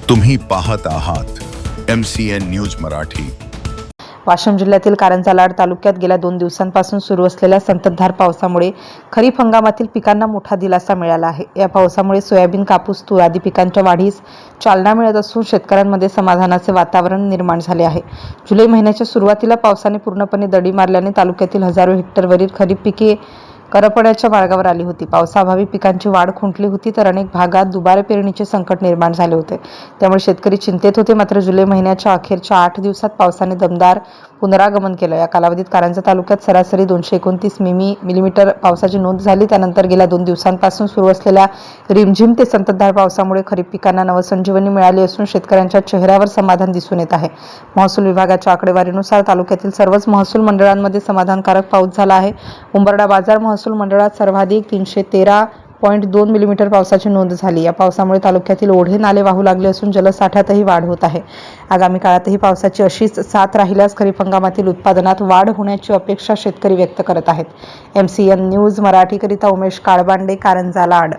तुम्ही पाहत आहात MCN न्यूज मराठी। वाशिम जिल्ह्यातील कारंजा लाड तालुक्यात गेल्या 2 दिवसांपासून सुरू असलेल्या संततधार पावसामुळे खरीप हंगामातील पिकांना मोठा दिलासा मिळाला आहे। या पावसामुळे सोयाबीन, कापूस, तूर आदी पिकांच्या वाढीस चालना मिळत असून शेतकऱ्यांमध्ये समाधानाचे वातावरण निर्माण झाले आहे। जुलै महिन्याच्या सुरुवातीला पावसाने पूर्णपणे दडी मारल्याने तालुक्यातील हजारो हेक्टरवरील खरीप पिके करपण्याच्या मार्गावर आली होती। पावसाअभावी पिकांची वाढ खुंटली होती, तर अनेक भागात दुबार पेरणीचे संकट निर्माण झाले होते। त्यामुळे शेतकरी चिंतेत होते। मात्र जुलै महिन्याच्या अखेरच्या 8 दिवसात पावसाने दमदार पुनरागमन केलं। या कालावधीत कारंजा तालुक्यात सरासरी 229 मिलीमीटर पावसाची नोंद झाली। त्यानंतर गेल्या 2 दिवसांपासून सुरू असलेल्या रिमझिम ते संततधार पावसामुळे खरीप पिकांना नवसंजीवनी मिळाली असून शेतकऱ्यांच्या चेहऱ्यावर समाधान दिसून येत आहे। महसूल विभागाच्या आकडेवारीनुसार तालुक्यातील सर्वच महसूल मंडळांमध्ये समाधानकारक पाऊस झाला आहे। उंबरडा बाजार महसूल मंडळात सर्वाधिक 313.2 मिलीमीटर पावसाची नोंद झाली। या पावसामुळे तालुक्यातील ओढे नाले वाहू लागले असून जलसाठ्यातही वाढ होत आहे। आगामी काळातही पावसाची अशीच साथ राहिल्यास खरीप हंगामातील उत्पादनात वाढ होण्याची अपेक्षा शेतकरी व्यक्त करत आहेत। MCN news मराठीकरिता Umesh Kalbande, Karanja Lad.